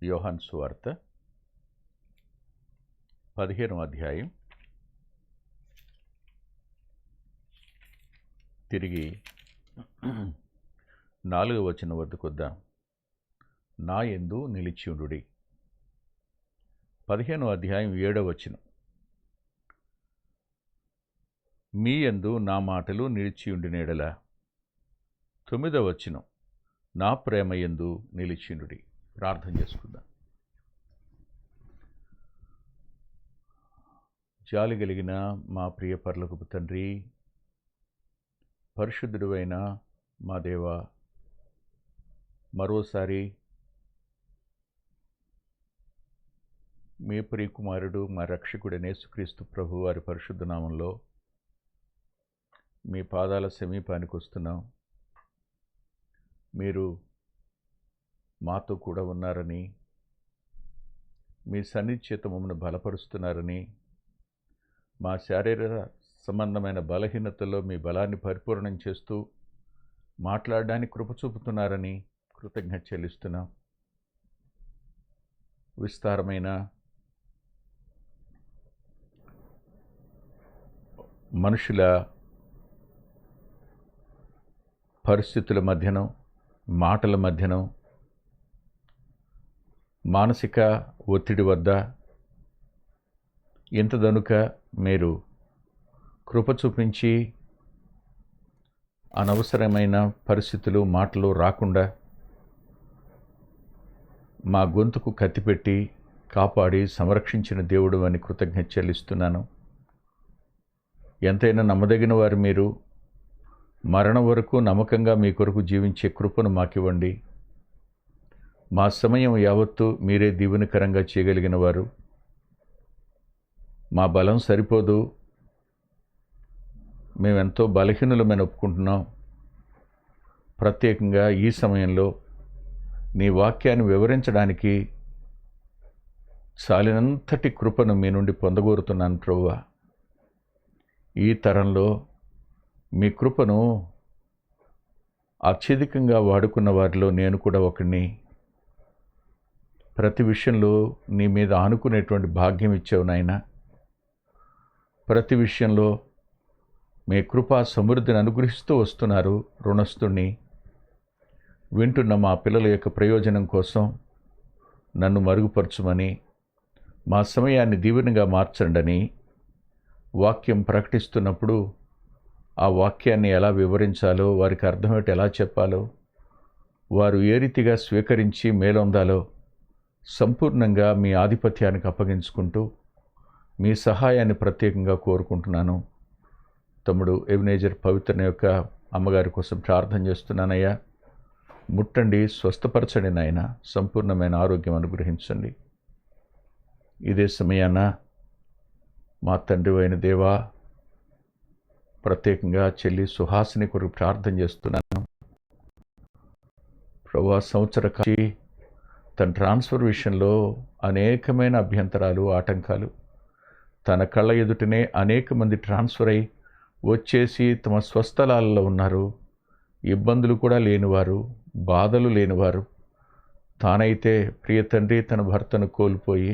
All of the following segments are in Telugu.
యోహాను సువార్త 15వ అధ్యాయం తిరిగి 4వ వచనం వద్దకు వద్దాం. నా యందు నిలిచియుండుడి. 15వ అధ్యాయం 7వ వచనం, మీ యందు నా మాటలు నిలిచియుండిన యెడల. 9వ వచనం, నా ప్రేమ యందు నిలిచియుండుడి. ప్రార్థన చేసుకుందాం. జాలి కలిగిన మా ప్రియ పరలోకపు తండ్రి, పరిశుద్ధుడైన మా దేవ, మరోసారి మీ ప్రియ కుమారుడు మా రక్షకుడైన యేసుక్రీస్తు ప్రభు వారి పరిశుద్ధ నామంలో మీ పాదాల సమీపానికి వస్తున్నాం. మీరు మాతో కూడా ఉన్నారని, మీ సన్నిధి చేత మమ్మల్ని బలపరుస్తున్నారని, మా శారీరక సంబంధమైన బలహీనతల్లో మీ బలాన్ని పరిపూర్ణం చేస్తూ మాట్లాడడానికి కృప చూపుతున్నారని కృతజ్ఞత చెల్లిస్తున్నాం. విస్తారమైన మనుషుల పరిస్థితుల మధ్యనం, మాటల మధ్యనం, మానసిక ఒత్తిడి వద్ద ఇంతదనుక మీరు కృప చూపించి అనవసరమైన పరిస్థితులు, మాటలు రాకుండా మా గొంతుకు కత్తిపెట్టి కాపాడి సంరక్షించిన దేవుడు అని కృతజ్ఞత చెల్లిస్తున్నాను. ఎంతైనా నమ్మదగిన వారు మీరు. మరణం వరకు నమ్మకంగా మీ కొరకు జీవించే కృపను మాకివ్వండి. మా సమయం యావత్తు మీరే దీవెనకరంగా చేయగలిగిన వారు. మా బలం సరిపోదు, మేమెంతో బలహీనులమని ఒప్పుకుంటున్నాం. ప్రత్యేకంగా ఈ సమయంలో నీ వాక్యాన్ని వివరించడానికి చాలినంతటి కృపను మీ నుండి పొందగోరుతున్నాను ప్రభువా. ఈ తరంలో మీ కృపను అత్యధికంగా వాడుకున్న వారిలో నేను కూడా ఒకడిని. ప్రతి విషయంలో నీ మీద ఆనుకునేటువంటి భాగ్యం ఇచ్చావు నాయనా. ప్రతి విషయంలో మీ కృపా సమృద్ధిని అనుగ్రహిస్తూ వస్తున్నారు. రుణస్థుణ్ణి. వింటున్న మా పిల్లల యొక్క ప్రయోజనం కోసం నన్ను మరుగుపరచుమని, మా సమయాన్ని దీవెనగా మార్చండని, వాక్యం ప్రకటిస్తున్నప్పుడు ఆ వాక్యాన్ని ఎలా వివరించాలో, వారికి అర్థమయ్యేటి ఎలా చెప్పాలో, వారు ఏ రీతిగా స్వీకరించి మేలొందాలో సంపూర్ణంగా మీ ఆధిపత్యానికి అప్పగించుకుంటూ మీ సహాయాన్ని ప్రత్యేకంగా కోరుకుంటున్నాను. తమ్ముడు ఎబినేజర్ పవిత్రన యొక్క అమ్మగారి కోసం ప్రార్థన చేస్తున్నానయ్యా. ముట్టండి, స్వస్థపరచండి నాయన. సంపూర్ణమైన ఆరోగ్యం అనుగ్రహించండి. ఇదే సమయాన మా తండ్రి అయిన దేవా, ప్రత్యేకంగా చెల్లి సుహాసిని కొరకు ప్రార్థన చేస్తున్నాను. ప్రభువా, సంవత్సర కాచి తన ట్రాన్స్ఫర్ విషయంలో అనేకమైన అభ్యంతరాలు, ఆటంకాలు, తన కళ్ళ ఎదుటనే అనేక మంది ట్రాన్స్ఫర్ అయి వచ్చేసి తమ స్వస్థలాలలో ఉన్నారు. ఇబ్బందులు కూడా లేనివారు, బాధలు లేనివారు. తానైతే ప్రియ తండ్రి తన భర్తను కోల్పోయి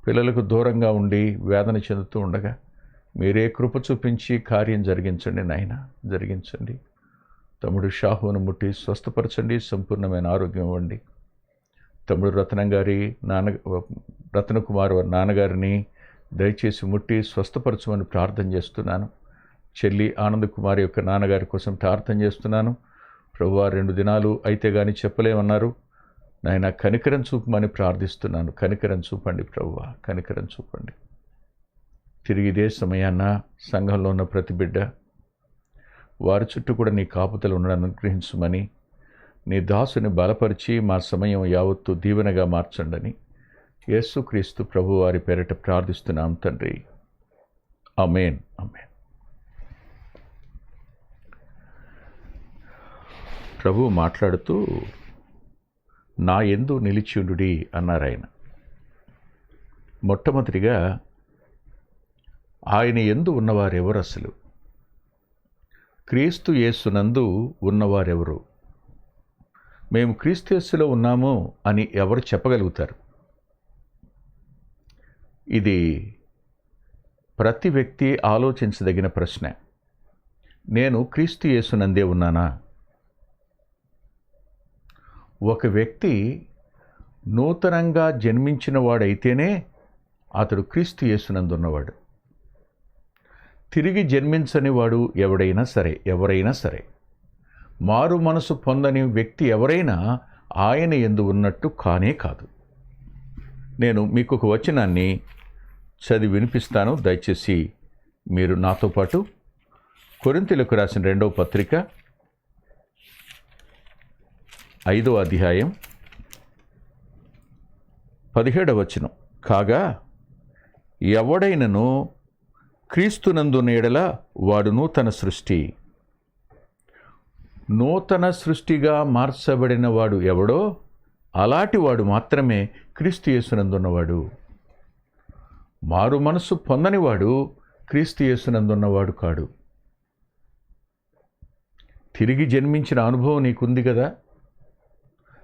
పిల్లలకు దూరంగా ఉండి వేదన చెందుతూ ఉండగా మీరే కృప చూపించి కార్యం జరిగించండి నాయన, జరిగించండి. తమ్ముడు షాహును ముట్టి స్వస్థపరచండి, సంపూర్ణమైన ఆరోగ్యం ఇవ్వండి. తమ్ముడు రతన కుమార్ నాన్నగారిని దయచేసి ముట్టి స్వస్థపరచమని ప్రార్థన చేస్తున్నాను. చెల్లి ఆనంద్ కుమార్ యొక్క నాన్నగారి కోసం ప్రార్థన చేస్తున్నాను. ప్రభువా, 2 దినాలు అయితే కానీ చెప్పలేమన్నారు నాయన. కనికరం చూపమని ప్రార్థిస్తున్నాను. కనికరం చూపండి ప్రభువా, కనికరం చూపండి. తిరిగి ఇదే సమయాన్న సంఘంలో ఉన్న ప్రతి బిడ్డ, వారి చుట్టూ కూడా నీ కాపుతలు ఉండడం అనుగ్రహించమని, నీ దాసుని బలపరిచి మా సమయం యావత్తు దీవెనగా మార్చండని యేసుక్రీస్తు ప్రభు వారి పేరిట ప్రార్థిస్తున్నాం తండ్రి. ఆమేన్, ఆమేన్. ప్రభు మాట్లాడుతూ నా యందు నిలిచియుండుడి అన్నారు ఆయన. మొట్టమొదటిగా ఆయన యందు ఉన్నవారెవరు? అసలు క్రీస్తు యేసునందు ఉన్నవారెవరు? మేము క్రీస్తు యేసులో ఉన్నాము అని ఎవరు చెప్పగలుగుతారు? ఇది ప్రతి వ్యక్తి ఆలోచించదగిన ప్రశ్న. నేను క్రీస్తు యేసునందే ఉన్నానా? ఒక వ్యక్తి నూతనంగా జన్మించిన వాడైతేనే అతడు క్రీస్తు యేసునందున్నవాడు. తిరిగి జన్మించని వాడు ఎవరైనా సరే మారు మనసు పొందని వ్యక్తి ఎవరైనా ఆయన యందు ఉన్నట్టు కానే కాదు. నేను మీకు ఒక వచనాన్ని చదివి వినిపిస్తాను. దయచేసి మీరు నాతో పాటు కొరింథీయులకు రాసిన 2వ పత్రిక 5వ అధ్యాయం 17వ వచనం. కాగా ఎవడైనను క్రీస్తునందున్న యెడల వాడు నూతన సృష్టి. నూతన సృష్టిగా మార్చబడిన వాడు ఎవడో అలాంటి వాడు మాత్రమే క్రీస్తు యేసునందున్నవాడు. మారు మనసు పొందనివాడు క్రీస్తు యేసునందున్నవాడు కాడు. తిరిగి జన్మించిన అనుభవం నీకుంది కదా?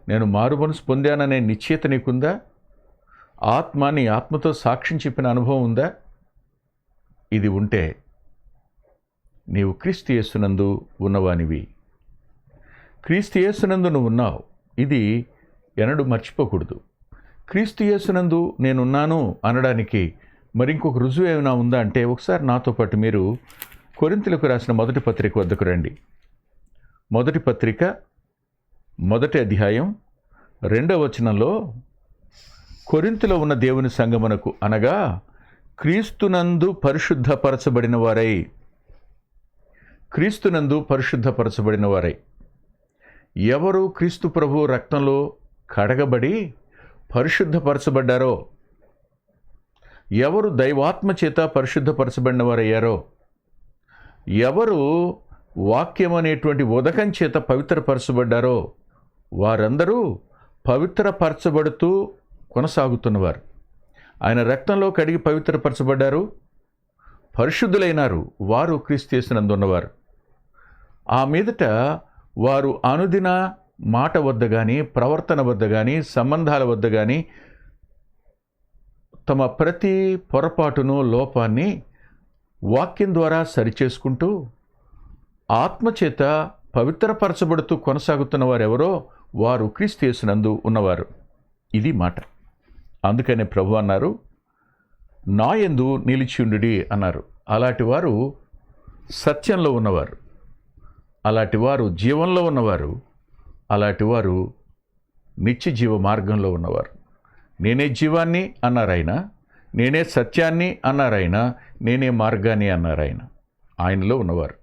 నేను మారు మనసు పొందాననే నిశ్చయత నీకుందా? నీ ఆత్మతో సాక్ష్యం చెప్పిన అనుభవం ఉందా? ఇది ఉంటే నీవు క్రీస్తు యేసునందు ఉన్నవానివి. క్రీస్తు యేసునందు నువ్వు ఉన్నావు. ఇది ఎన్నడూ మర్చిపోకూడదు. క్రీస్తు యేసునందు నేనున్నాను అనడానికి మరింకొక రుజువు ఏమైనా ఉందా అంటే, ఒకసారి నాతో పాటు మీరు కొరింథీయులకు రాసిన 1వ పత్రిక వద్దకు రండి. 1వ పత్రిక 1వ అధ్యాయం 2వ వచనంలో కొరింథీలో ఉన్న దేవుని సంగమునకు అనగా క్రీస్తునందు పరిశుద్ధపరచబడిన వారై ఎవరు క్రీస్తు ప్రభు రక్తంలో కడగబడి పరిశుద్ధపరచబడ్డారో, ఎవరు దైవాత్మ చేత పరిశుద్ధపరచబడిన వారయ్యారో, ఎవరు వాక్యం అనేటువంటి ఉదకం చేత పవిత్రపరచబడ్డారో వారందరూ పవిత్రపరచబడుతూ కొనసాగుతున్నవారు. ఆయన రక్తంలో కడిగి పవిత్రపరచబడ్డారు, పరిశుద్ధులైనారు. వారు క్రీస్తు యేసునందు ఉన్నవారు. ఆ మీదట వారు అనుదిన మాట వద్ద కానీ, ప్రవర్తన వద్ద కానీ, సంబంధాల వద్ద కానీ తమ ప్రతి పొరపాటును, లోపాన్ని వాక్యం ద్వారా సరిచేసుకుంటూ ఆత్మచేత పవిత్రపరచబడుతూ కొనసాగుతున్న వారెవరో వారు క్రీస్తు యేసునందు ఉన్నవారు. ఇది మాట. అందుకనే ప్రభు అన్నారు, నా యందు నిలిచియుండుడి అన్నారు. అలాంటి వారు సత్యంలో ఉన్నవారు, అలాంటి వారు జీవంలో ఉన్నవారు, అలాంటి వారు నిత్య జీవ మార్గంలో ఉన్నవారు. నేనే జీవాన్ని అన్నారాయన, నేనే సత్యాన్ని అన్నారాయన, నేనే మార్గాన్ని అన్నారాయన. ఆయనలో ఉన్నవారు.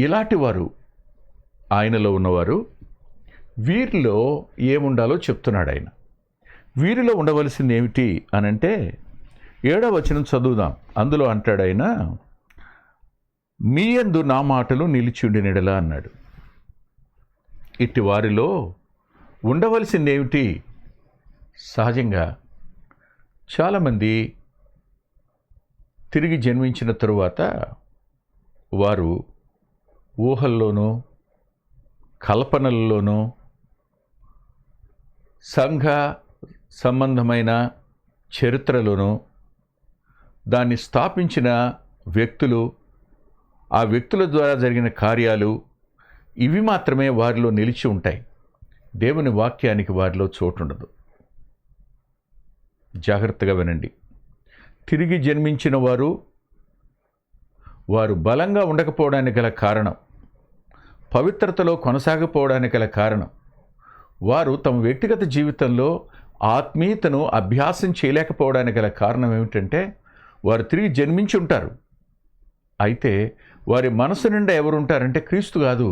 ఇలాంటి వారు ఆయనలో ఉన్నవారు. వీరిలో ఏముండాలో చెప్తున్నాడు ఆయన. వీరిలో ఉండవలసింది ఏమిటి అనంటే 7వ వచనం చదువుదాం. అందులో అంటాడు ఆయన, మీ యందు నా మాటలు నిలిచియుండినెడలా అన్నాడు. ఇట్టి వారిలో ఉండవలసింది ఏమిటి? సహజంగా చాలామంది తిరిగి జన్మించిన తరువాత వారు ఊహల్లోనూ, కల్పనల్లోనూ, సంఘ సంబంధమైన చరిత్రలోనూ, దాన్ని స్థాపించిన వ్యక్తులు, ఆ వ్యక్తుల ద్వారా జరిగిన కార్యాలు, ఇవి మాత్రమే వారిలో నిలిచి ఉంటాయి. దేవుని వాక్యానికి వారిలో చోటుండదు. జాగ్రత్తగా వినండి. తిరిగి జన్మించిన వారు బలంగా ఉండకపోవడానికి గల కారణం, పవిత్రతలో కొనసాగపోవడానికి గల కారణం, వారు తమ వ్యక్తిగత జీవితంలో ఆత్మీయతను అభ్యాసం చేయలేకపోవడానికి గల కారణం ఏమిటంటే, వారు తిరిగి జన్మించి ఉంటారు. అయితే వారి మనసు నిండా ఎవరు ఉంటారంటే క్రీస్తు కాదు.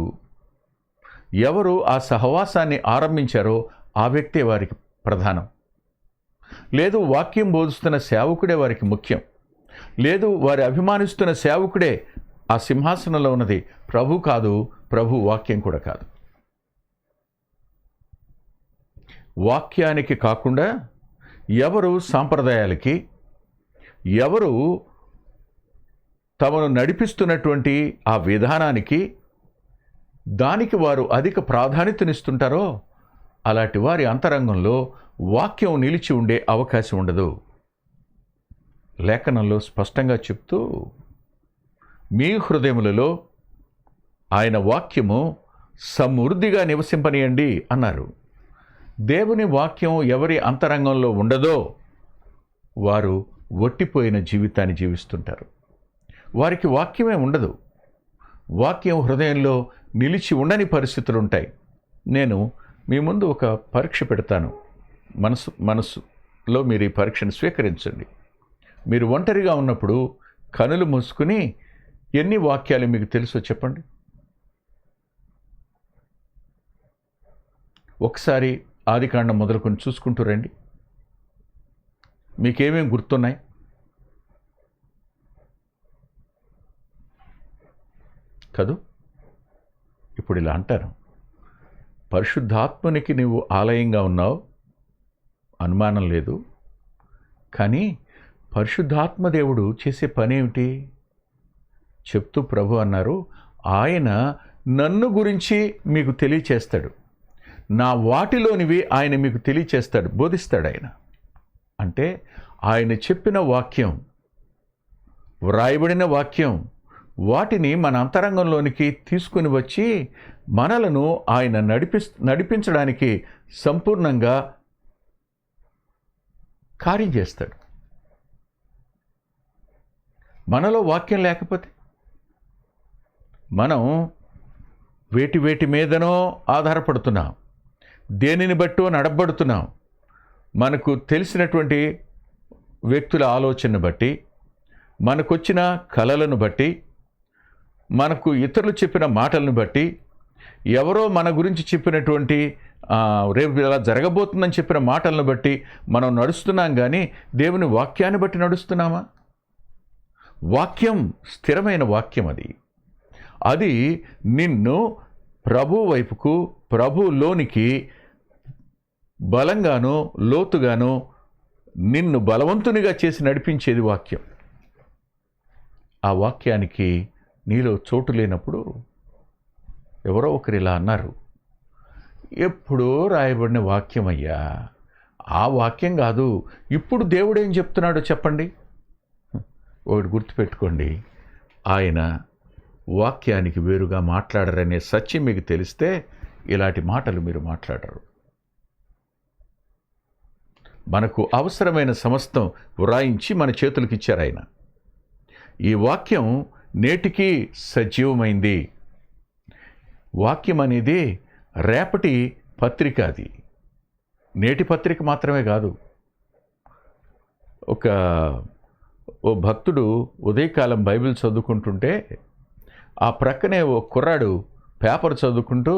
ఎవరు ఆ సహవాసాన్ని ఆరంభించారో ఆ వ్యక్తే వారికి ప్రధానం. లేదు వాక్యం బోధిస్తున్న సేవకుడే వారికి ముఖ్యం. లేదు వారి అభిమానిస్తున్న సేవకుడే ఆ సింహాసనంలో ఉన్నది. ప్రభు కాదు, ప్రభు వాక్యం కూడా కాదు. వాక్యానికి కాకుండా ఎవరు సాంప్రదాయాలకి, ఎవరు తమను నడిపిస్తున్నటువంటి ఆ విధానానికి దానికి వారు అధిక ప్రాధాన్యతనిస్తుంటారో అలాంటి వారి అంతరంగంలో వాక్యం నిలిచి ఉండే అవకాశం ఉండదు. లేఖనంలో స్పష్టంగా చెప్తూ, మీ హృదయములలో ఆయన వాక్యము సమృద్ధిగా నివసింపనీయండి అన్నారు. దేవుని వాక్యం ఎవరి అంతరంగంలో ఉండదో వారు ఒట్టిపోయిన జీవితాన్ని జీవిస్తుంటారు. వారికి వాక్యమే ఉండదు. వాక్యం హృదయంలో నిలిచి ఉండని పరిస్థితులు ఉంటాయి. నేను మీ ముందు ఒక పరీక్ష పెడతాను. మనసులో మీరు ఈ పరీక్షను స్వీకరించండి. మీరు ఒంటరిగా ఉన్నప్పుడు కనులు మూసుకుని ఎన్ని వాక్యాలు మీకు తెలుసో చెప్పండి. ఒకసారి ఆదికాండం మొదలుకొని చూసుకుంటూ రండి. మీకేమేం గుర్తున్నాయి? కదూ? ఇప్పుడు ఇలా అంటారు, పరిశుద్ధాత్మనికి నువ్వు ఆలయంగా ఉన్నావు, అనుమానం లేదు. కానీ పరిశుద్ధాత్మ దేవుడు చేసే పని ఏమిటి చెప్తూ ప్రభు అన్నారు, ఆయన నన్ను గురించి మీకు తెలియచేస్తాడు, నా వాటిలోనివి ఆయన మీకు తెలియచేస్తాడు, బోధిస్తాడు. ఆయన అంటే ఆయన చెప్పిన వాక్యం, వ్రాయబడిన వాక్యం, వాటిని మన అంతరంగంలోనికి తీసుకుని వచ్చి మనలను ఆయన నడిపించడానికి సంపూర్ణంగా కార్యం చేస్తాడు. మనలో వాక్యం లేకపోతే మనం వేటి మీదనో ఆధారపడుతున్నాం, దేనిని బట్టో నడబడుతున్నాం. మనకు తెలిసినటువంటి వ్యక్తుల ఆలోచనను బట్టి, మనకొచ్చిన కలలను బట్టి, మనకు ఇతరులు చెప్పిన మాటలను బట్టి, ఎవరో మన గురించి చెప్పినటువంటి రేపు ఇలా జరగబోతుందని చెప్పిన మాటలను బట్టి మనం నడుస్తున్నాం. కానీ దేవుని వాక్యాన్ని బట్టి నడుస్తున్నామా? వాక్యం స్థిరమైన వాక్యం. అది నిన్ను ప్రభు వైపుకు, ప్రభులోనికి బలంగానో లోతుగానో నిన్ను బలవంతునిగా చేసి నడిపించేది వాక్యం. ఆ వాక్యానికి నీలో చోటు లేనప్పుడు ఎవరో ఒకరు ఇలా అన్నారు, ఎప్పుడో రాయబడిన వాక్యం అయ్యా, ఆ వాక్యం కాదు, ఇప్పుడు దేవుడు ఏం చెప్తున్నాడో చెప్పండి. ఒకటి గుర్తుపెట్టుకోండి, ఆయన వాక్యానికి వేరుగా మాట్లాడరనే సత్యం మీకు తెలిస్తే ఇలాంటి మాటలు మీరు మాట్లాడరు. మనకు అవసరమైన సమస్తం వ్రాయించి మన చేతులకు ఇచ్చారు ఆయన. ఈ వాక్యం నేటికి సజీవమైంది. వాక్యం అనేది రేపటి పత్రిక, అది నేటి పత్రిక మాత్రమే కాదు. ఓ భక్తుడు ఉదయకాలం బైబిల్ చదువుకుంటుంటే ఆ ప్రక్కనే ఓ కుర్రాడు పేపర్ చదువుకుంటూ,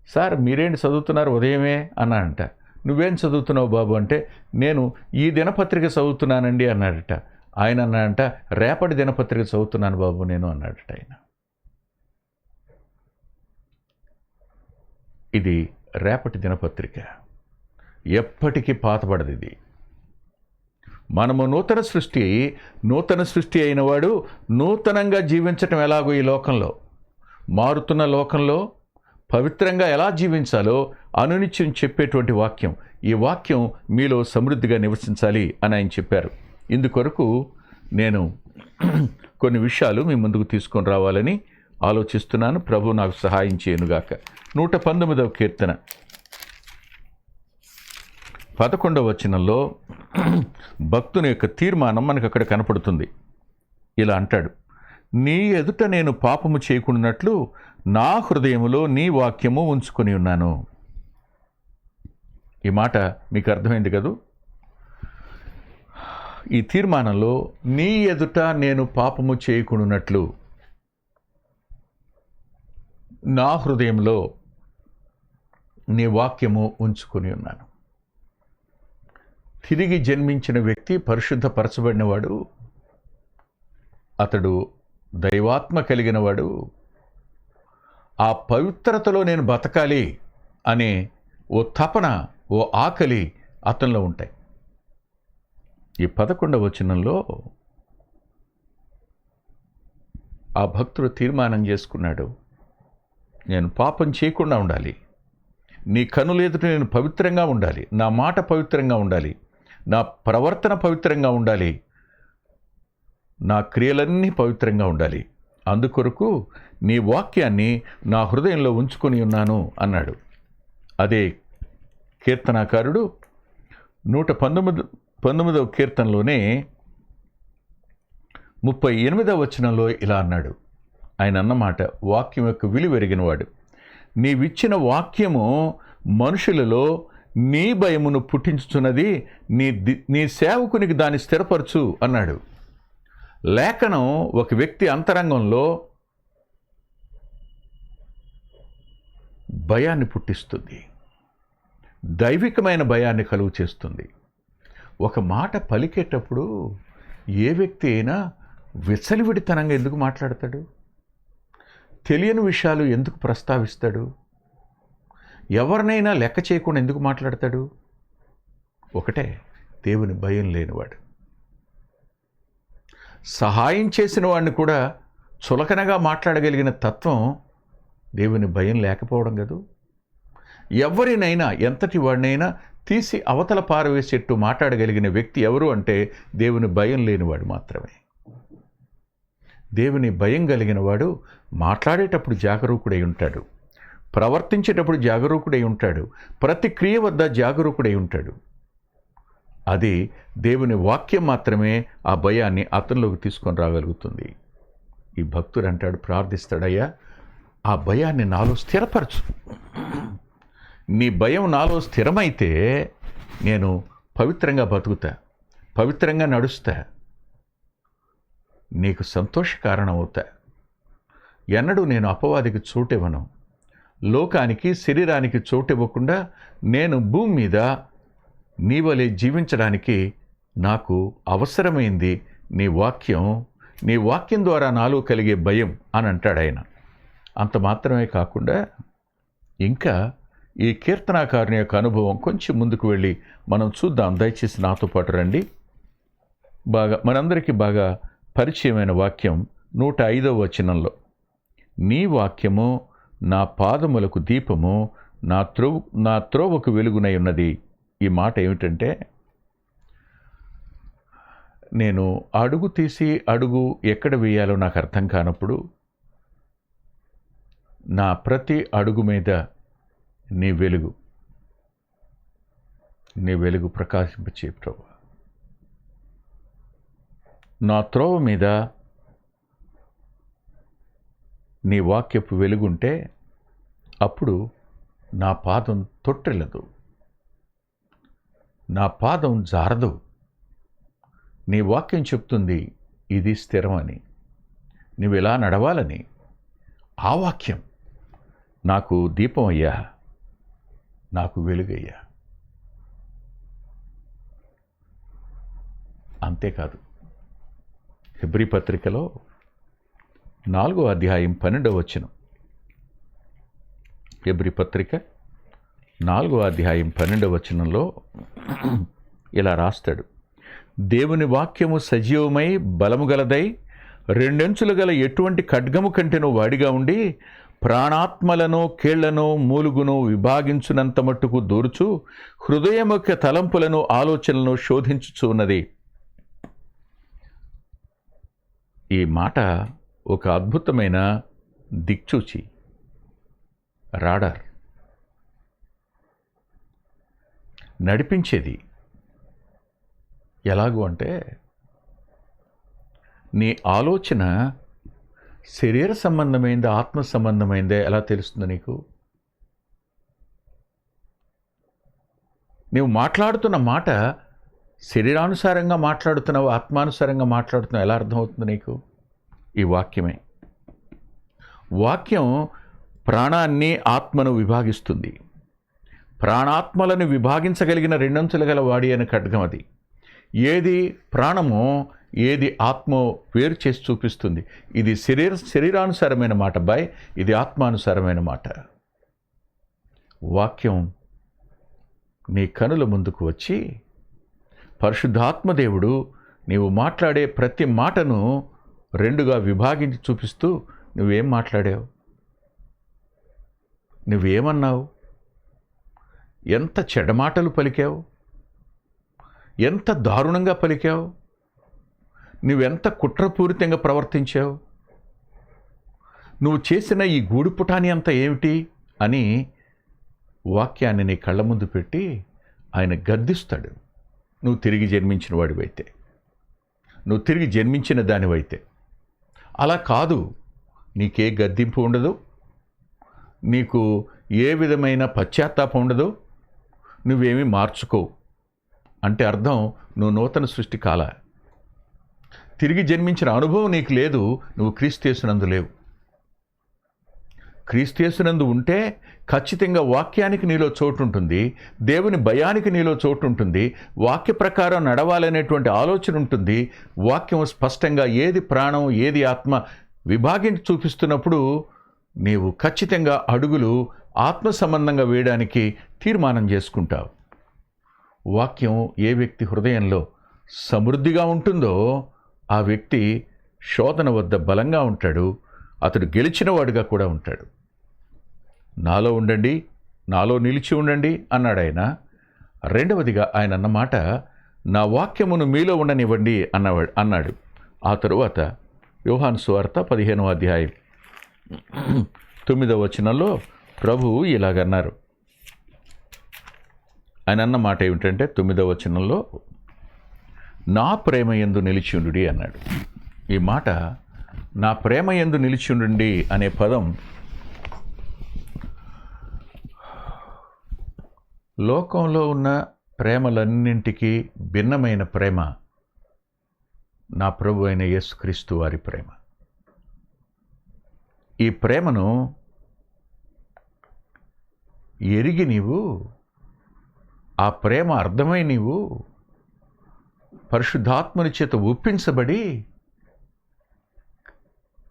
సార్ మీరేంటి చదువుతున్నారు ఉదయమే అన్నాడంట. నువ్వేం చదువుతున్నావు బాబు అంటే, నేను ఈ దినపత్రిక చదువుతున్నానండి అన్నాడట. ఆయన అన్నాడంట, రేపటి దినపత్రిక చదువుతున్నాను బాబు నేను అన్నాడట ఆయన. ఇది రేపటి దినపత్రిక, ఎప్పటికీ పాతబడదు. ఇది మనము నూతన సృష్టి అయిన వాడు నూతనంగా జీవించటం ఎలాగో ఈ లోకంలో, మారుతున్న లోకంలో పవిత్రంగా ఎలా జీవించాలో అనునిత్యం చెప్పేటువంటి వాక్యం. ఈ వాక్యం మీలో సమృద్ధిగా నివసించాలి అని ఆయన చెప్పారు. ఇందుకొరకు నేను కొన్ని విషయాలు మీ ముందుకు తీసుకొని రావాలని ఆలోచిస్తున్నాను. ప్రభు నాకు సహాయం చేయనుగాక. 119వ కీర్తన 11వ వచనంలో భక్తుని యొక్క తీర్మానం మనకు అక్కడ కనపడుతుంది. ఇలా అంటాడు, నీ ఎదుట నేను పాపము చేయకుండానట్లు నా హృదయములో నీ వాక్యము ఉంచుకొని ఉన్నాను. ఈ మాట మీకు అర్థమైంది కదూ? ఈ తీర్మానంలో నీ ఎదుట నేను పాపము చేయకుండానట్లు నా హృదయంలో నీ వాక్యము ఉంచుకొని ఉన్నాను. తిరిగి జన్మించిన వ్యక్తి, పరిశుద్ధపరచబడినవాడు, అతడు దైవాత్మ కలిగినవాడు. ఆ పవిత్రతలో నేను బతకాలి అనే ఓ తపన, ఓ ఆకలి అతనిలో ఉంటాయి. ఈ 11వ వచనంలో ఆ భక్తుడు తీర్మానం చేసుకున్నాడు, నేను పాపం చేయకుండా ఉండాలి. నీ కనుల ఎదుట నేను పవిత్రంగా ఉండాలి. నా మాట పవిత్రంగా ఉండాలి. నా ప్రవర్తన పవిత్రంగా ఉండాలి. నా క్రియలన్నీ పవిత్రంగా ఉండాలి. అందుకొరకు నీ వాక్యాన్ని నా హృదయంలో ఉంచుకొని ఉన్నాను అన్నాడు. అదే కీర్తనాకారుడు 119వ కీర్తనలోనే 38వ వచనంలో ఇలా అన్నాడు. ఆయన అన్నమాట, వాక్యం యొక్క విలువెరిగినవాడు. నీవిచ్చిన వాక్యము మనుషులలో నీ భయమును పుట్టించుచున్నది, నీ సేవకునికి దాన్ని స్థిరపరచు అన్నాడు. లేఖనం ఒక వ్యక్తి అంతరంగంలో భయాన్ని పుట్టిస్తుంది, దైవికమైన భయాన్ని కలుగు చేస్తుంది. ఒక మాట పలికేటప్పుడు ఏ వ్యక్తి అయినా విచ్చలవిడితనంగా ఎందుకు మాట్లాడతాడు? తెలియని విషయాలు ఎందుకు ప్రస్తావిస్తాడు? ఎవరినైనా లెక్క చేయకుండా ఎందుకు మాట్లాడతాడు? ఒకటే, దేవుని భయం లేనివాడు. సహాయం చేసిన వాడిని కూడా చులకనగా మాట్లాడగలిగిన తత్వం దేవుని భయం లేకపోవడం కదూ. ఎవరినైనా, ఎంతటి వాడినైనా తీసి అవతల పారవేసేట్టు మాట్లాడగలిగిన వ్యక్తి ఎవరు అంటే దేవుని భయం లేనివాడు మాత్రమే. దేవుని భయం కలిగిన వాడు మాట్లాడేటప్పుడు జాగరూకుడై ఉంటాడు, ప్రవర్తించేటప్పుడు జాగరూకుడై ఉంటాడు, ప్రతి క్రియ వద్ద జాగరూకుడై ఉంటాడు. అది దేవుని వాక్యం మాత్రమే ఆ భయాన్ని అతనిలోకి తీసుకొని రాగలుగుతుంది. ఈ భక్తుడు అంటాడు, ప్రార్థిస్తాడయ్యా, ఆ భయాన్ని నాలో స్థిరపరచు. నీ భయం నాలో స్థిరమైతే నేను పవిత్రంగా బతుకుతా, పవిత్రంగా నడుస్తా, నీకు సంతోష కారణం అవుతా. ఎన్నడూ నేను అపవాదికి చోటివ్వను. లోకానికి, శరీరానికి చోటివ్వకుండా నేను భూమి మీద నీ వలె జీవించడానికి నాకు అవసరమైంది నీ వాక్యం. నీ వాక్యం ద్వారా నాలో కలిగే భయం అని అంటాడు ఆయన. అంత మాత్రమే కాకుండా ఇంకా ఈ కీర్తనాకారుని యొక్క అనుభవం కొంచెం ముందుకు వెళ్ళి మనం చూద్దాం. దయచేసి నాతో పాటు రండి. మనందరికీ బాగా పరిచయమైన వాక్యం 105వ వచనంలో, నీ వాక్యము నా పాదములకు దీపము, నా త్రోవకు వెలుగునై ఉన్నది. ఈ మాట ఏమిటంటే, నేను అడుగు తీసి అడుగు ఎక్కడ వేయాలో నాకు అర్థం కానప్పుడు నా ప్రతి అడుగు మీద నీ వెలుగు ప్రకాశింపచే ప్రభువా. నా త్రోవ మీద నీ వాక్యపు వెలుగుంటే అప్పుడు నా పాదం తొట్టిల్లదు, నా పాదం జారదు. నీ వాక్యం చెప్తుంది ఇది స్థిరమని, నువ్వు ఎలా నడవాలని. ఆ వాక్యం నాకు దీపం అయ్యా, నాకు వెలుగయ్యా. అంతేకాదు, హెబ్రీ పత్రికలో 4వ అధ్యాయం 12వ వచనం, హెబ్రీ పత్రిక 4వ అధ్యాయం 12వ వచనంలో ఇలా రాస్తాడు, దేవుని వాక్యము సజీవమై బలము గలదై రెండెంచులు గల ఎటువంటి ఖడ్గము కంటెనో వాడిగా ఉండి ప్రాణాత్మలను కీళ్లను మూలుగును విభాగించునంత మట్టుకు దూర్చు హృదయం యొక్క తలంపులను ఆలోచనలను శోధించుచు ఉన్నది. ఈ మాట ఒక అద్భుతమైన దిక్చూచి, రాడార్, నడిపించేది. ఎలాగూ అంటే, నీ ఆలోచన శరీర సంబంధమైందే, ఆత్మ సంబంధమైందే ఎలా తెలుస్తుంది నీకు? నీవు మాట్లాడుతున్న మాట శరీరానుసారంగా మాట్లాడుతున్నావు, ఆత్మానుసారంగా మాట్లాడుతున్నావు, ఎలా అర్థమవుతుంది నీకు? ఈ వాక్యమే. వాక్యం ప్రాణాన్ని, ఆత్మను విభాగిస్తుంది. ప్రాణాత్మలను విభాగించగలిగిన రెండంచులు గల వాడి అని ఖడ్గం అది. ఏది ప్రాణమో ఏది ఆత్మో వేరు చేసి చూపిస్తుంది. ఇది శరీరానుసారమైన మాట బాయ్, ఇది ఆత్మానుసారమైన మాట. వాక్యం నీ కనుల ముందుకు వచ్చి పరిశుద్ధాత్మదేవుడు నీవు మాట్లాడే ప్రతి మాటను రెండుగా విభాగించి చూపిస్తూ, నువ్వేం మాట్లాడావు, నువ్వేమన్నావు? ఎంత చెడమాటలు పలికావు, ఎంత దారుణంగా పలికావు, నువ్వెంత కుట్రపూరితంగా ప్రవర్తించావు, నువ్వు చేసిన ఈ గూడుపుటాని అంత ఏమిటి అని వాక్యాన్ని నీ కళ్ళ ముందు పెట్టి ఆయన గద్దిస్తాడు. నువ్వు తిరిగి జన్మించిన వాడివైతే, నువ్వు తిరిగి జన్మించిన దానివైతే. అలా కాదు, నీకే గద్దింపు ఉండదు, నీకు ఏ విధమైన పశ్చాత్తాపం ఉండదు, నువ్వేమీ మార్చుకోవు అంటే అర్థం నువ్వు నూతన సృష్టి కాల. తిరిగి జన్మించిన అనుభవం నీకు లేదు, నువ్వు క్రీస్తు యేసునందు లేవు. క్రీస్తు యేసునందు ఉంటే ఖచ్చితంగా వాక్యానికి నీలో చోటు ఉంటుంది, దేవుని భయానికి నీలో చోటు ఉంటుంది, వాక్య ప్రకారం నడవాలనేటువంటి ఆలోచన ఉంటుంది. వాక్యం స్పష్టంగా ఏది ప్రాణం ఏది ఆత్మ విభాగించి చూపిస్తున్నప్పుడు నీవు ఖచ్చితంగా అడుగులు ఆత్మ సంబంధంగా వేయడానికి తీర్మానం చేసుకుంటావు. వాక్యం ఏ వ్యక్తి హృదయంలో సమృద్ధిగా ఉంటుందో ఆ వ్యక్తి శోధన వద్ద బలంగా ఉంటాడు, అతడు గెలిచినవాడుగా కూడా ఉంటాడు. నాలో ఉండండి, నాలో నిలిచి ఉండండి అన్నాడు ఆయన. రెండవదిగా ఆయన అన్నమాట, నా వాక్యమును మీలో ఉండనివ్వండి అన్నాడు. ఆ తరువాత యోహాను సువార్త 15వ అధ్యాయం 9వ వచనంలో ప్రభువు ఇలాగన్నారు. ఆయన అన్న మాట ఏమిటంటే 9వ వచనంలో, నా ప్రేమ యందు నిలిచియుండుడి అన్నాడు. ఈ మాట నా ప్రేమ యందు నిలిచియుండుడి అనే పదం లోకంలో ఉన్న ప్రేమలన్నింటికీ భిన్నమైన ప్రేమ నా ప్రభు అయిన యేసుక్రీస్తు వారి ప్రేమ. ఈ ప్రేమను ఎరిగి నీవు, ఆ ప్రేమ అర్థమై నీవు పరిశుద్ధాత్మని చేత ఒప్పించబడి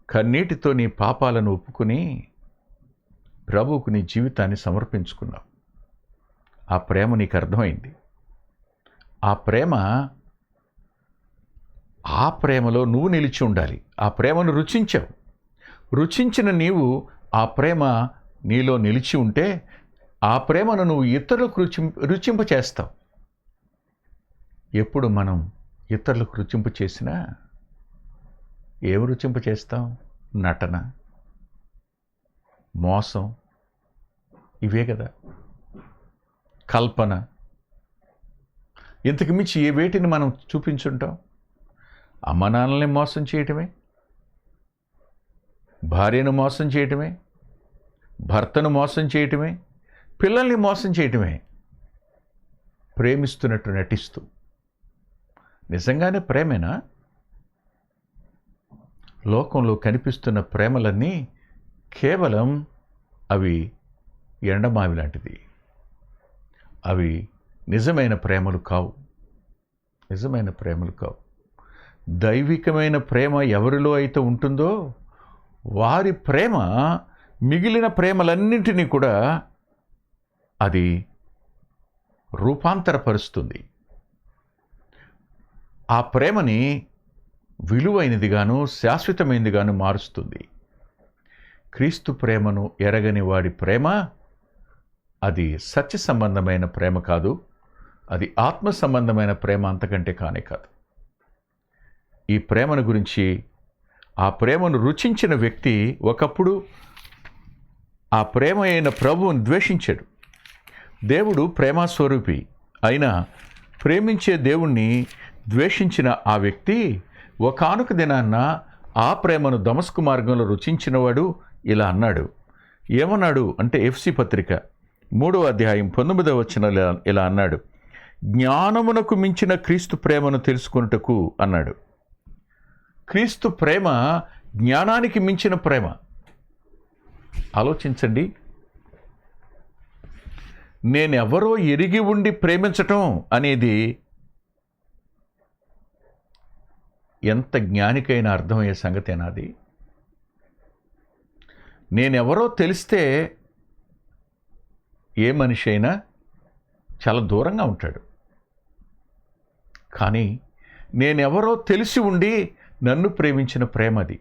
కన్నీటితో నీ పాపాలను ఒప్పుకుని ప్రభువుకు నీ జీవితాన్ని సమర్పించుకున్నావు. ఆ ప్రేమ నీకు అర్థమైంది. ఆ ప్రేమలో నువ్వు నిలిచి ఉండాలి. ఆ ప్రేమను రుచించావు. రుచించిన నీవు ఆ ప్రేమ నీలో నిలిచి ఉంటే ఆ ప్రేమను నువ్వు ఇతరులకు రుచింప చేస్తావు. ఎప్పుడు మనం ఇతరులకు రుచింప చేసినా ఏమి రుచింప చేస్తాం? నటన, మోసం, ఇవే కదా. కల్పన, ఇంతకు మించి ఏ వేటిని మనం చూపించుంటాం? అమ్మ నాన్నల్ని మోసం చేయటమే, భార్యను మోసం చేయటమే, భర్తను మోసం చేయటమే, పిల్లల్ని మోసం చేయటమే, ప్రేమిస్తున్నట్టు నటిస్తూ. నిజంగానే ప్రేమేనా? లోకంలో కనిపిస్తున్న ప్రేమలన్నీ కేవలం అవి ఎండమావి లాంటిది. అవి నిజమైన ప్రేమలు కావు. నిజమైన ప్రేమలు కావు. దైవికమైన ప్రేమ ఎవరిలో అయితే ఉంటుందో వారి ప్రేమ మిగిలిన ప్రేమలన్నింటినీ కూడా అది రూపాంతరపరుస్తుంది. ఆ ప్రేమని విలువైనదిగాను శాశ్వతమైనదిగాను మారుస్తుంది. క్రీస్తు ప్రేమను ఎరగని వాడి ప్రేమ అది సత్య సంబంధమైన ప్రేమ కాదు, అది ఆత్మ సంబంధమైన ప్రేమ అంతకంటే కానే కాదు. ఈ ప్రేమను గురించి, ఆ ప్రేమను రుచించిన వ్యక్తి ఒకప్పుడు ఆ ప్రేమ అయిన ప్రభువుని ద్వేషించాడు. దేవుడు ప్రేమస్వరూపి అయినా ప్రేమించే దేవుణ్ణి ద్వేషించిన ఆ వ్యక్తి ఒకానొక దినాన్న ఆ ప్రేమను దమస్కు మార్గంలో రుచించినవాడు ఇలా అన్నాడు. ఏమన్నాడు అంటే ఎఫ్సి పత్రిక 3వ అధ్యాయం 19వ వచనంలో ఇలా అన్నాడు, జ్ఞానమునకు మించిన క్రీస్తు ప్రేమను తెలుసుకొనుటకు అన్నాడు. క్రీస్తు ప్రేమ జ్ఞానానికి మించిన ప్రేమ. ఆలోచించండి. నేనెవరో ఎరిగి ఉండి ప్రేమించటం అనేది ఎంత జ్ఞానికైనా అర్థమయ్యే సంగతేనా అది? నేనెవరో తెలిస్తే ఏ మనిషి అయినా చాలా దూరంగా ఉంటాడు. కానీ నేనెవరో తెలిసి ఉండి నన్ను ప్రేమించిన ప్రేమ అది.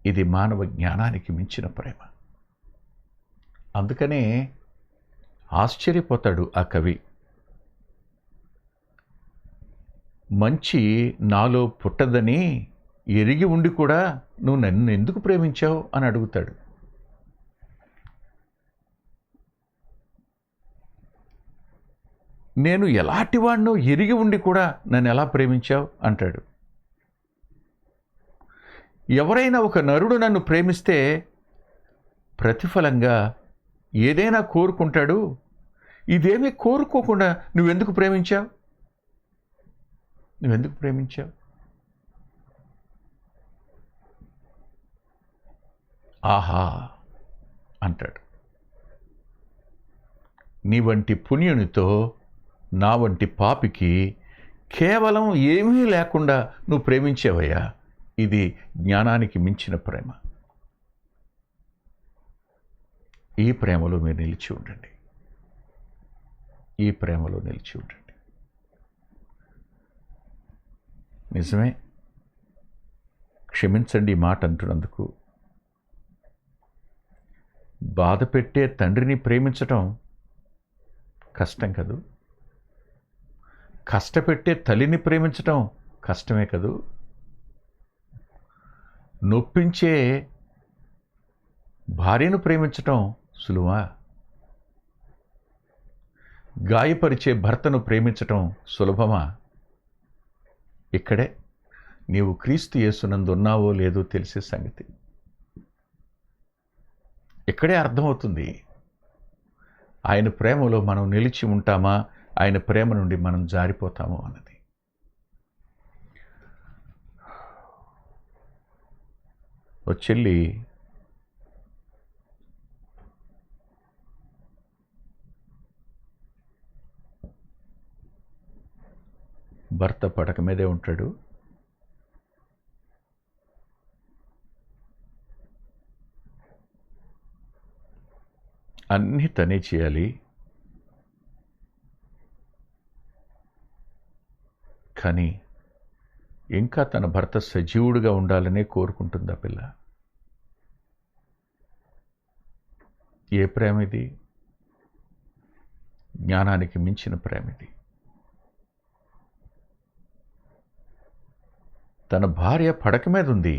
ఇది మానవ జ్ఞానానికి మించిన ప్రేమ. అందుకనే ఆశ్చర్యపోతాడు ఆ కవి. మంచి నాలో పుట్టదని ఎరిగి ఉండి కూడా నువ్వు నన్ను ఎందుకు ప్రేమించావు అని అడుగుతాడు. నేను ఎలాంటి వాడినో ఎరిగి ఉండి కూడా నన్ను ఎలా ప్రేమించావు అంటాడు. ఎవరైనా ఒక నరుడు నన్ను ప్రేమిస్తే ప్రతిఫలంగా ఏదైనా కోరుకుంటాడు. ఇదేమీ కోరుకోకుండా నువ్వెందుకు ప్రేమించావు? నువ్వెందుకు ప్రేమించావు? ఆహా అంటాడు. నీ వంటి పుణ్యునితో నా వంటి పాపికి కేవలం ఏమీ లేకుండా నువ్వు ప్రేమించావయ్యా. ఇది జ్ఞానానికి మించిన ప్రేమ. ఈ ప్రేమలో మీరు నిలిచి ఉండండి. ఈ ప్రేమలో నిలిచి ఉండండి. నిజమే, క్షమించండి ఈ మాట అంటున్నందుకు. బాధ పెట్టే తండ్రిని ప్రేమించటం కష్టం కదూ. కష్టపెట్టే తల్లిని ప్రేమించటం కష్టమే కదూ. నొప్పించే భార్యను ప్రేమించటం సులువా? గాయపరిచే భర్తను ప్రేమించటం సులభమా? ఇక్కడే నీవు క్రీస్తు యేసునందు ఉన్నావో లేదో తెలిసే సంగతి. ఇక్కడే అర్థమవుతుంది ఆయన ప్రేమలో మనం నిలిచి ఉంటామా, ఆయన ప్రేమ నుండి మనం జారిపోతామో అన్నది. ఓ చెల్లి భర్త పడక మీదే ఉంటాడు. అన్నీ తనే చేయాలి. కానీ ఇంకా తన భర్త సజీవుడిగా ఉండాలనే కోరుకుంటుంది ఆ పిల్ల. ఏ ప్రేమ ఇది? జ్ఞానానికి మించిన ప్రేమ ఇది. తన భార్య పడక మీద ఉంది.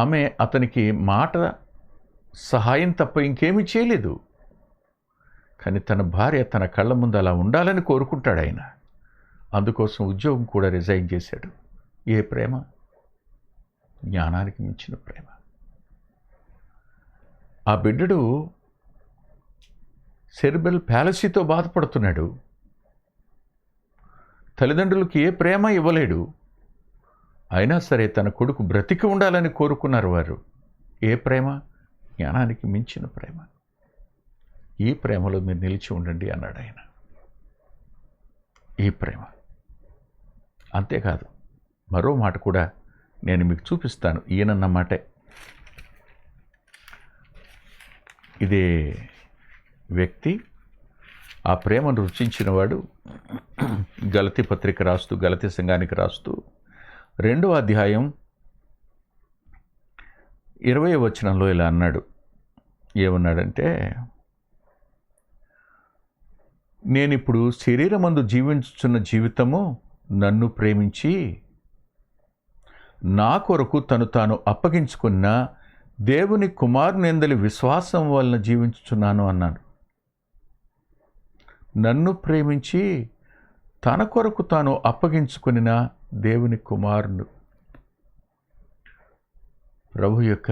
ఆమె అతనికి మాట సహాయం తప్ప ఇంకేమీ చేయలేదు. కానీ తన భార్య తన కళ్ళ ముందు అలా ఉండాలని కోరుకుంటాడు ఆయన. అందుకోసం ఉద్యోగం కూడా రిజైన్ చేశాడు. ఏ ప్రేమ? జ్ఞానానికి మించిన ప్రేమ. ఆ బిడ్డడు సెరిబ్రల్ పాలసీతో బాధపడుతున్నాడు. తల్లిదండ్రులకు ఏ ప్రేమ ఇవ్వలేడు. అయినా సరే తన కొడుకు బ్రతికి ఉండాలని కోరుకున్నారు వారు. ఏ ప్రేమ? జ్ఞానానికి మించిన ప్రేమ. ఈ ప్రేమలో మీరు నిలిచి ఉండండి అన్నాడు ఆయన. ఈ ప్రేమ. అంతేకాదు, మరో మాట కూడా నేను మీకు చూపిస్తాను. ఈయనన్న మాటే. ఇదే వ్యక్తి, ఆ ప్రేమను రుచించినవాడు, గలతీ పత్రిక రాస్తూ, గలతీ సంఘానికి రాస్తూ 2వ అధ్యాయం 20వ వచనంలో ఇలా అన్నాడు. ఏమన్నాడంటే, నేనిప్పుడు శరీరమందు జీవించుచున్న జీవితము నన్ను ప్రేమించి నా కొరకు తను తాను అప్పగించుకున్న దేవుని కుమారునిందలి విశ్వాసం వలన జీవించుచున్నాను అన్నాడు. నన్ను ప్రేమించి తన కొరకు తాను అప్పగించుకున్న దేవుని కుమారుడు. ప్రభు యొక్క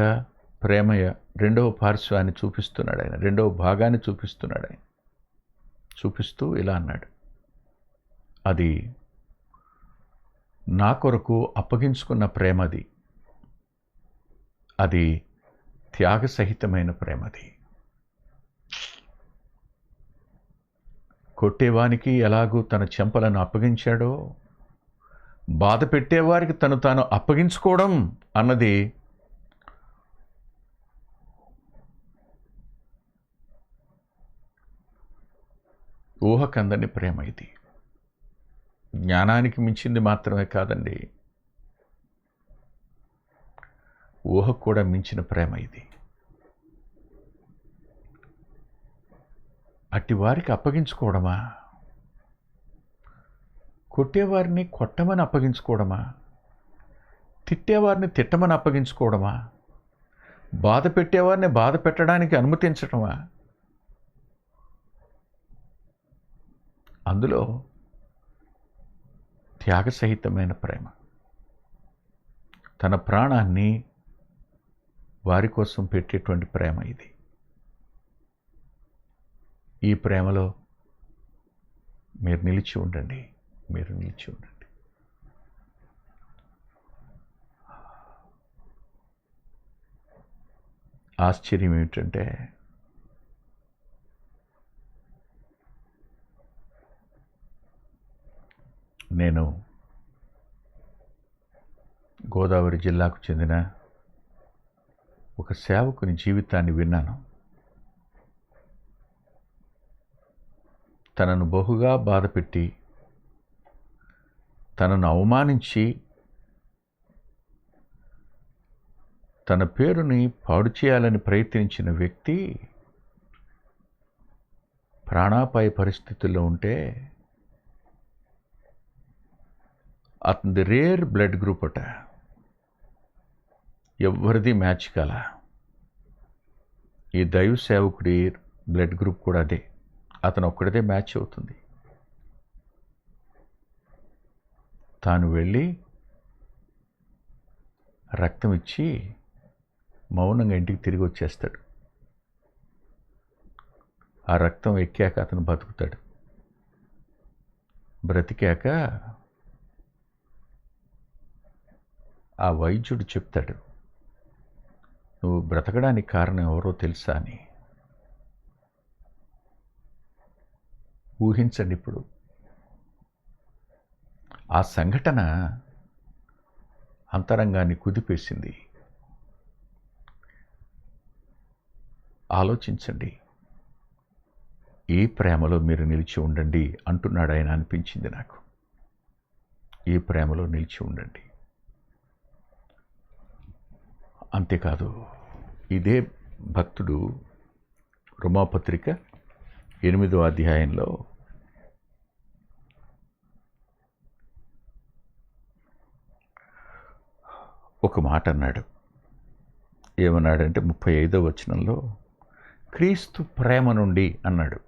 ప్రేమయ 2వ పార్శ్వాన్ని చూపిస్తున్నాడు ఆయన. 2వ భాగాన్ని చూపిస్తున్నాడు ఆయన. చూపిస్తూ ఇలా అన్నాడు, అది నా కొరకు అప్పగించుకున్న ప్రేమది. అది త్యాగసహితమైన ప్రేమది. కొట్టేవానికి ఎలాగూ తన చెంపలను అప్పగించాడో, బాధ పెట్టేవారికి తను తాను అప్పగించుకోవడం అన్నది ఊహకందని ప్రేమ. ఇది జ్ఞానానికి మించింది మాత్రమే కాదండి. ఊహకు కూడా మించిన ప్రేమ ఇది. అట్టి వారికి అప్పగించుకోవడమా? కొట్టేవారిని కొట్టమని అప్పగించుకోవడమా? తిట్టేవారిని తిట్టమని అప్పగించుకోవడమా? బాధ పెట్టేవారిని బాధ పెట్టడానికి అనుమతించటమా? అందులో త్యాగసహితమైన ప్రేమ, తన ప్రాణాన్ని వారి కోసం పెట్టేటువంటి ప్రేమ ఇది. ఈ ప్రేమలో మీరు నిలిచి ఉండండి. ఆశ్చర్యం ఏమిటంటే, నేను గోదావరి జిల్లాకు చెందిన ఒక సేవకుని జీవితాన్ని విన్నాను. తనను బహుగా బాధపెట్టి, తనను అవమానించి, తన పేరుని పాడు చేయాలని ప్రయత్నించిన వ్యక్తి ప్రాణాపాయ పరిస్థితుల్లో ఉంటే, అతనిది రేర్ బ్లడ్ గ్రూప్ అట. ఎవరిది మ్యాచ్ కాల. ఈ దైవ సేవకుడి బ్లడ్ గ్రూప్ కూడా అదే. అతను ఒక్కడిదే మ్యాచ్ అవుతుంది. తాను వెళ్ళి రక్తం ఇచ్చి మౌనంగా ఇంటికి తిరిగి వచ్చేస్తాడు. ఆ రక్తం ఎక్కాక అతను బతుకుతాడు. బ్రతికాక ఆ వైద్యుడు చెప్తాడు, నువ్వు బ్రతకడానికి కారణం ఎవరో తెలుసా అని. ఊహించండి ఇప్పుడు. ఆ సంఘటన అంతరంగాన్ని కుదిపేసింది. ఆలోచించండి. ఈ ప్రేమలో మీరు నిలిచి ఉండండి అంటున్నాడు ఆయన అనిపించింది నాకు. ఈ ప్రేమలో నిలిచి ఉండండి. అంతేకాదు, ఇదే భక్తుడు రోమాపత్రిక 8వ అధ్యాయంలో ఒక మాట అన్నాడు. ఏమన్నాడంటే 35వ వచనంలో, క్రీస్తు ప్రేమ నుండి అన్నాడు.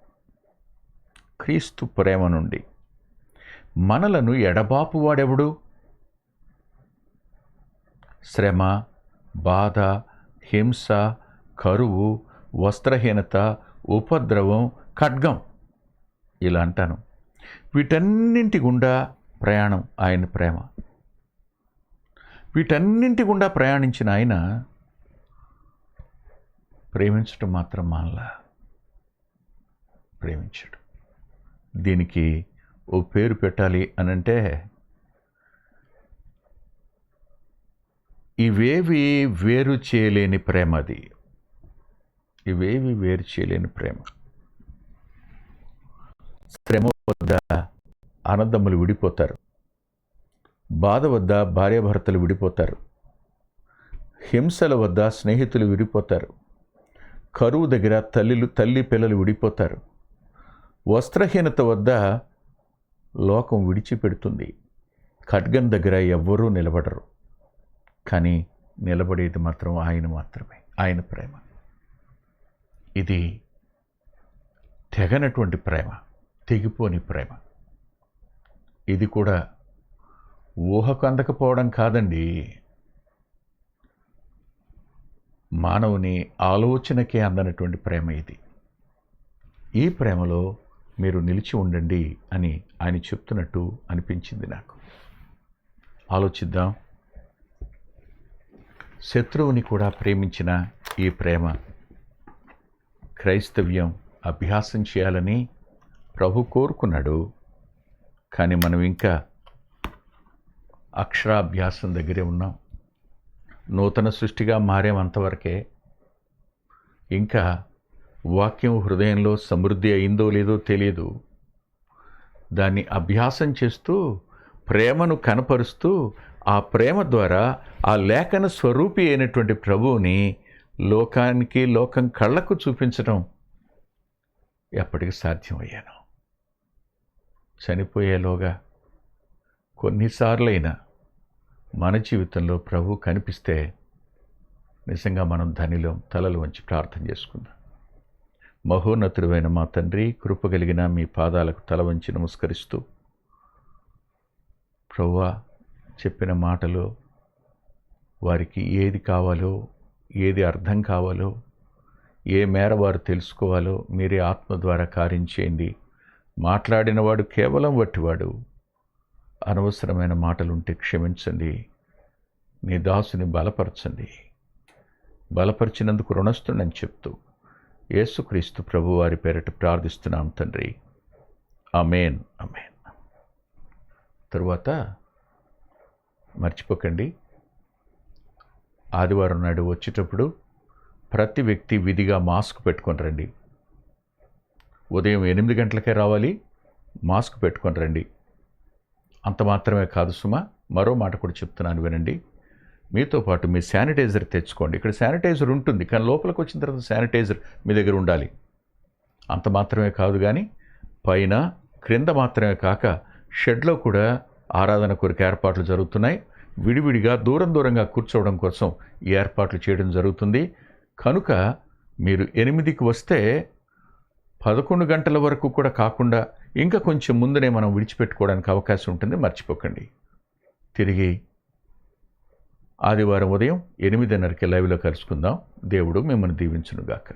క్రీస్తు ప్రేమ నుండి మనలను ఎడబాపువాడెవడు? శ్రమ, బాధ, హింస, కరువు, వస్త్రహీనత, ఉపద్రవం, ఖడ్గం, ఇలా అంటాను. వీటన్నింటి గుండా ప్రయాణం ఆయన ప్రేమ. వీటన్నింటి గుండా ప్రయాణించిన ఆయన ప్రేమించటం మాత్రం మానలా. ప్రేమించాడు. దీనికి ఓ పేరు పెట్టాలి అనంటే, ఇవేవి వేరు చేయలేని ప్రేమ. అది ఇవేవి వేరు చేయలేని ప్రేమ. శ్రమ వద్ద అన్నదమ్ములు విడిపోతారు. బాధ వద్ద భార్యాభర్తలు విడిపోతారు. హింసల వద్ద స్నేహితులు విడిపోతారు. కరువు దగ్గర తల్లి పిల్లలు విడిపోతారు. వస్త్రహీనత వద్ద లోకం విడిచిపెడుతుంది. ఖడ్గం దగ్గర ఎవ్వరూ నిలబడరు. కానీ నిలబడేది మాత్రం ఆయన మాత్రమే. ఆయన ప్రేమ ఇది. తెగనటువంటి ప్రేమ, తెగిపోని ప్రేమ. ఇది కూడా ఊహకు అందకపోవడం కాదండి, మానవుని ఆలోచనకే అందనటువంటి ప్రేమ ఇది. ఈ ప్రేమలో మీరు నిలిచి ఉండండి అని ఆయన చెప్తున్నట్టు అనిపించింది నాకు. ఆలోచిద్దాం. శత్రువుని కూడా ప్రేమించిన ఈ ప్రేమ, క్రైస్తవ్యం అభ్యాసం చేయాలని ప్రభు కోరుకున్నాడు. కానీ మనం ఇంకా అక్షరాభ్యాసం దగ్గరే ఉన్నాం. నూతన సృష్టిగా మారేమంతవరకే. ఇంకా వాక్యం హృదయంలో సమృద్ధి అయిందో లేదో తెలియదు. దాన్ని అభ్యాసం చేస్తూ, ప్రేమను కనపరుస్తూ, ఆ ప్రేమ ద్వారా ఆ లేఖన స్వరూపి అయినటువంటి ప్రభువుని లోకానికి, లోకం కళ్ళకు చూపించడం ఎప్పటికి సాధ్యమయ్యాను. చనిపోయేలోగా కొన్నిసార్లైనా మన జీవితంలో ప్రభు కనిపిస్తే నిజంగా మనం ధనిలో తలలు వంచి ప్రార్థన చేసుకుందాం. మహోన్నతుడైన మా తండ్రి, కృపగలిగిన మీ పాదాలకు తల వంచి నమస్కరిస్తూ, ప్రభువా చెప్పిన మాటలో వారికి ఏది కావాలో, ఏది అర్థం కావాలో, ఏ మేర వారు తెలుసుకోవాలో మీరే ఆత్మ ద్వారా కార్యం చేయండి. మాట్లాడినవాడు కేవలం వట్టివాడు. అనవసరమైన మాటలుంటే క్షమించండి. నీ దాసుని బలపరచండి. బలపరిచినందుకు రుణస్తుడని చెప్తూ యేసుక్రీస్తు ప్రభు వారి పేరట ప్రార్థిస్తున్నాం తండ్రి. ఆమేన్, ఆమేన్. తరువాత మర్చిపోకండి, ఆదివారం నాడు వచ్చేటప్పుడు ప్రతి వ్యక్తి విధిగా మాస్క్ పెట్టుకొని రండి. ఉదయం 8 గంటలకే రావాలి, మాస్క్ పెట్టుకొని రండి. అంత మాత్రమే కాదు సుమా, మరో మాట కూడా చెప్తున్నాను వినండి. మీతో పాటు మీ శానిటైజర్ తెచ్చుకోండి. ఇక్కడ శానిటైజర్ ఉంటుంది, కానీ లోపలికి వచ్చిన తర్వాత శానిటైజర్ మీ దగ్గర ఉండాలి. అంత మాత్రమే కాదు కానీ పైన, క్రింద మాత్రమే కాక షెడ్లో కూడా ఆరాధన కొరకు ఏర్పాట్లు జరుగుతున్నాయి. విడివిడిగా దూరంగా కూర్చోవడం కోసం ఈ ఏర్పాట్లు చేయడం జరుగుతుంది. కనుక మీరు 8కి వస్తే 11 గంటల వరకు కూడా కాకుండా ఇంకా కొంచెం ముందునే మనం విడిచిపెట్టుకోవడానికి అవకాశం ఉంటుంది. మర్చిపోకండి. తిరిగి ఆదివారం ఉదయం 8:30కి లైవ్లో కలుసుకుందాం. దేవుడు మిమ్మల్ని దీవించునుగాక.